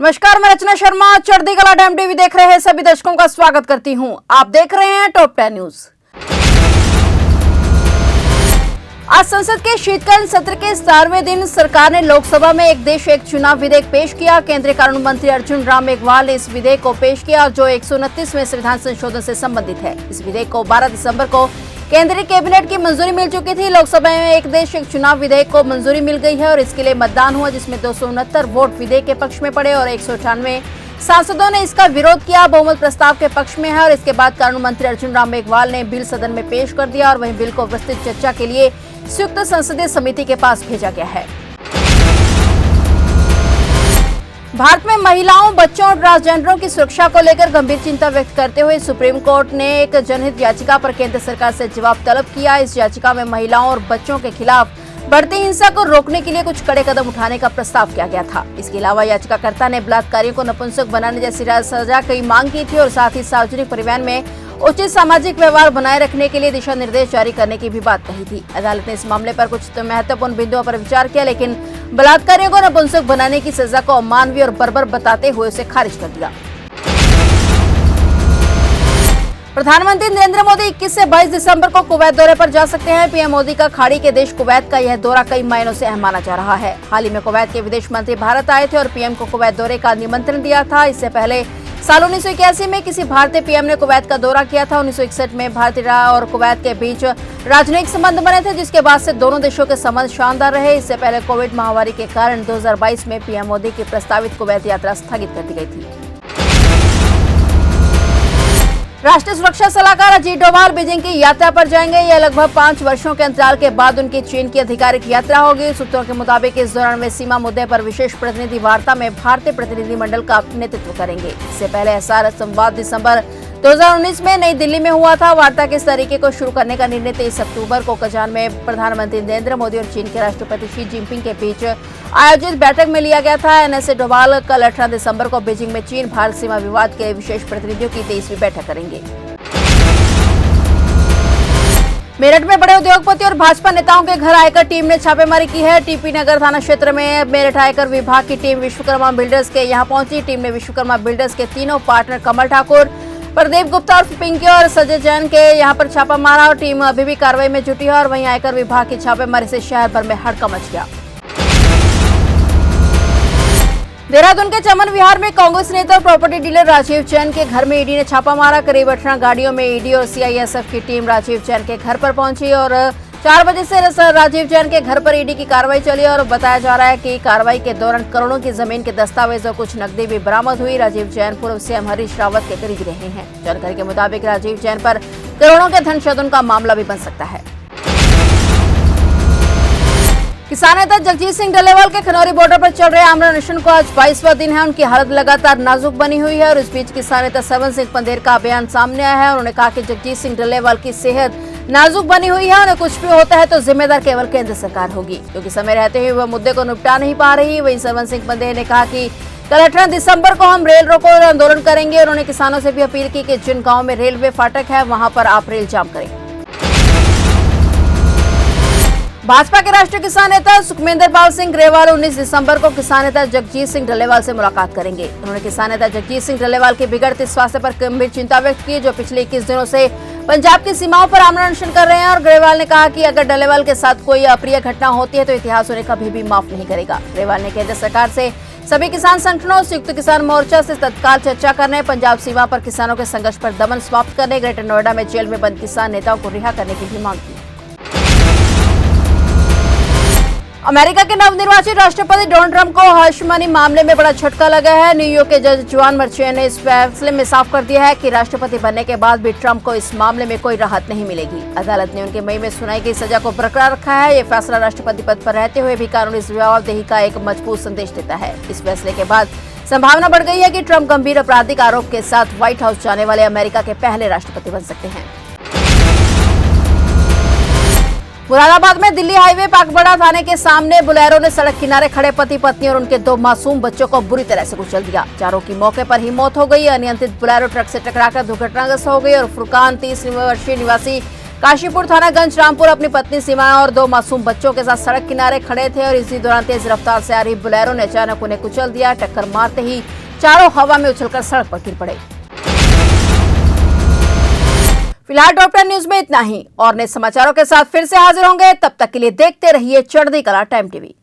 नमस्कार, मैं रचना शर्मा। चढ़ती कला टाइम टीवी देख रहे हैं सभी दर्शकों का स्वागत करती हूं। आप देख रहे हैं टॉप 10 न्यूज। आज संसद के शीतकालीन सत्र के 17वें दिन सरकार ने लोकसभा में एक देश एक चुनाव विधेयक पेश किया। केंद्रीय कानून मंत्री अर्जुन राम मेघवाल ने इस विधेयक को पेश किया, जो 129वें संविधान संशोधन से संबंधित है। इस विधेयक को 12 दिसंबर को केंद्रीय कैबिनेट की मंजूरी मिल चुकी थी। लोकसभा में एक देश एक चुनाव विधेयक को मंजूरी मिल गई है और इसके लिए मतदान हुआ, जिसमें 269 वोट विधेयक के पक्ष में पड़े और 198 सांसदों ने इसका विरोध किया। बहुमत प्रस्ताव के पक्ष में है और इसके बाद कानून मंत्री अर्जुन राम मेघवाल ने बिल सदन में पेश कर दिया और वहीं बिल को विस्तृत चर्चा के लिए संयुक्त संसदीय समिति के पास भेजा गया है। भारत में महिलाओं, बच्चों और ट्रांसजेंडरों की सुरक्षा को लेकर गंभीर चिंता व्यक्त करते हुए सुप्रीम कोर्ट ने एक जनहित याचिका पर केंद्र सरकार से जवाब तलब किया। इस याचिका में महिलाओं और बच्चों के खिलाफ बढ़ती हिंसा को रोकने के लिए कुछ कड़े कदम उठाने का प्रस्ताव किया गया था। इसके अलावा याचिकाकर्ता ने बलात्कारियों को नपुंसक बनाने जैसी सजा की मांग की थी और साथ ही सार्वजनिक परिवहन में उचित सामाजिक व्यवहार बनाए रखने के लिए दिशा निर्देश जारी करने की भी बात कही थी। अदालत ने इस मामले पर कुछ महत्वपूर्ण बिंदुओं पर विचार किया, लेकिन बलात्कारियों को नपुंसक बनाने की सजा को अमानवीय और बर्बर बताते हुए उसे खारिज कर दिया। प्रधानमंत्री नरेंद्र मोदी 21 से 22 दिसंबर को कुवैत दौरे पर जा सकते हैं। पीएम मोदी का खाड़ी के देश कुवैत का यह दौरा कई मायनों से अहम माना जा रहा है। हाल ही में कुवैत के विदेश मंत्री भारत आए थे और पीएम को कुवैत दौरे का निमंत्रण दिया था। इससे पहले साल 1981 में किसी भारतीय पीएम ने कुवैत का दौरा किया था। 1961 में भारतीय और कुवैत के बीच राजनयिक संबंध बने थे, जिसके बाद से दोनों देशों के संबंध शानदार रहे। इससे पहले कोविड महामारी के कारण 2022 में पीएम मोदी की प्रस्तावित कुवैत यात्रा स्थगित कर दी गई थी। राष्ट्रीय सुरक्षा सलाहकार अजीत डोभाल बीजिंग की यात्रा पर जाएंगे। यह लगभग 5 वर्षों के अंतराल के बाद उनकी चीन की आधिकारिक यात्रा होगी। सूत्रों के मुताबिक इस दौरान वे सीमा मुद्दे पर विशेष प्रतिनिधि वार्ता में भारतीय प्रतिनिधिमंडल का नेतृत्व करेंगे। इससे पहले एसआर संवाद दिसंबर 2019 में नई दिल्ली में हुआ था। वार्ता के इस तरीके को शुरू करने का निर्णय 23 अक्टूबर को कजान में प्रधानमंत्री नरेंद्र मोदी और चीन के राष्ट्रपति शी जिनपिंग के बीच आयोजित बैठक में लिया गया था। एनएसए डोभाल कल 18 दिसंबर को बीजिंग में चीन भारत सीमा विवाद के विशेष प्रतिनिधियों की 23वीं बैठक करेंगे। मेरठ में बड़े उद्योगपति और भाजपा नेताओं के घर आयकर टीम ने छापेमारी की है। टीपी नगर थाना क्षेत्र में मेरठ आयकर विभाग की टीम विश्वकर्मा बिल्डर्स के यहां पहुंची। टीम ने विश्वकर्मा बिल्डर्स के तीनों पार्टनर कमल ठाकुर, प्रदीप गुप्ता और पिंकी और संजय जैन के यहां पर छापा मारा और टीम अभी भी कार्रवाई में जुटी है और वहीं आयकर विभाग की छापेमारी से शहर भर में हड़कंप मच गया। देहरादून के चमन विहार में कांग्रेस नेता और प्रॉपर्टी डीलर राजीव जैन के घर में ईडी ने छापा मारा। करीब 18 गाड़ियों में ईडी और सीआईएसएफ की टीम राजीव जैन के घर पर पहुंची और 4 बजे से राजीव जैन के घर पर ईडी की कार्रवाई चली और बताया जा रहा है कि कार्रवाई के दौरान करोड़ों की जमीन के दस्तावेज और कुछ नकदी भी बरामद हुई। राजीव जैन पूर्व सीएम हरीश रावत के करीबी रहे हैं। जानकारी के मुताबिक राजीव जैन पर करोड़ों के धन शोधन का मामला भी बन सकता है। किसान नेता जगजीत सिंह डल्लेवाल के खनौरी बॉर्डर पर चल रहे आमरण अनशन को आज 22वां दिन है। उनकी हालत लगातार नाजुक बनी हुई है और इस बीच किसान नेता सरवन सिंह पंधेर का बयान सामने आया है। उन्होंने कहा कि जगजीत सिंह डल्लेवाल की सेहत नाजुक बनी हुई है। उन्हें कुछ भी होता है तो जिम्मेदार केवल केंद्र सरकार होगी, क्योंकि समय रहते हुए वह मुद्दे को निपटा नहीं पा रही। वहीं सरवन सिंह पंधेर ने कहा कि कल 18 दिसंबर को हम रेल रोको आंदोलन करेंगे। उन्होंने किसानों से भी अपील की कि जिन गाँव में रेलवे फाटक है वहां पर आप रेल जाम करें। भाजपा के राष्ट्रीय किसान नेता सुखमेंद्र पाल सिंह ग्रेवाल 19 दिसंबर को किसान नेता जगजीत सिंह डल्लेवाल से मुलाकात करेंगे। उन्होंने किसान नेता जगजीत सिंह डल्लेवाल के बिगड़ते स्वास्थ्य पर गंभीर चिंता व्यक्त की, जो पिछले 21 दिनों से पंजाब की सीमाओं पर आमरण अनशन कर रहे हैं। और ग्रेवाल ने कहा कि अगर डल्लेवाल के साथ कोई अप्रिय घटना होती है तो इतिहास उन्हें कभी भी माफ नहीं करेगा। ग्रेवाल ने केंद्र सरकार से सभी किसान संगठनों, संयुक्त किसान मोर्चा से तत्काल चर्चा करने, पंजाब सीमा पर किसानों के संघर्ष पर दमन समाप्त करने, ग्रेटर नोएडा में जेल में बंद किसान नेताओं को रिहा करने की भी मांग की। अमेरिका के नवनिर्वाचित राष्ट्रपति डोनाल्ड ट्रंप को हश मनी मामले में बड़ा झटका लगा है। न्यूयॉर्क के जज जुआन मर्चे ने इस फैसले में साफ कर दिया है कि राष्ट्रपति बनने के बाद भी ट्रंप को इस मामले में कोई राहत नहीं मिलेगी। अदालत ने उनके मई में सुनाई गई सजा को बरकरार रखा है। ये फैसला राष्ट्रपति पद पर रहते हुए भी कानूनी जवाबदेही का एक मजबूत संदेश देता है। इस फैसले के बाद संभावना बढ़ गई है कि ट्रंप गंभीर आपराधिक आरोप के साथ व्हाइट हाउस जाने वाले अमेरिका के पहले राष्ट्रपति बन सकते हैं। मुरादाबाद में दिल्ली हाईवे पाकबड़ा थाने के सामने बुलेरो ने सड़क किनारे खड़े पति पत्नी और उनके 2 मासूम बच्चों को बुरी तरह से कुचल दिया। चारों की मौके पर ही मौत हो गई। अनियंत्रित बुलेरो ट्रक से टकराकर दुर्घटनाग्रस्त हो गई और फुरकान 30 वर्षीय निवासी काशीपुर थाना गंज रामपुर अपनी पत्नी सीमा और 2 मासूम बच्चों के साथ सड़क किनारे खड़े थे और इसी दौरान तेज रफ्तार से आ रही बोलेरो ने अचानक उन्हें कुचल दिया। टक्कर मारते ही चारों हवा में उछलकर सड़क पर गिर पड़े। फिलहाल डॉक्टर न्यूज में इतना ही और नए समाचारों के साथ फिर से हाजिर होंगे। तब तक के लिए देखते रहिए चढ़ती कला टाइम टीवी।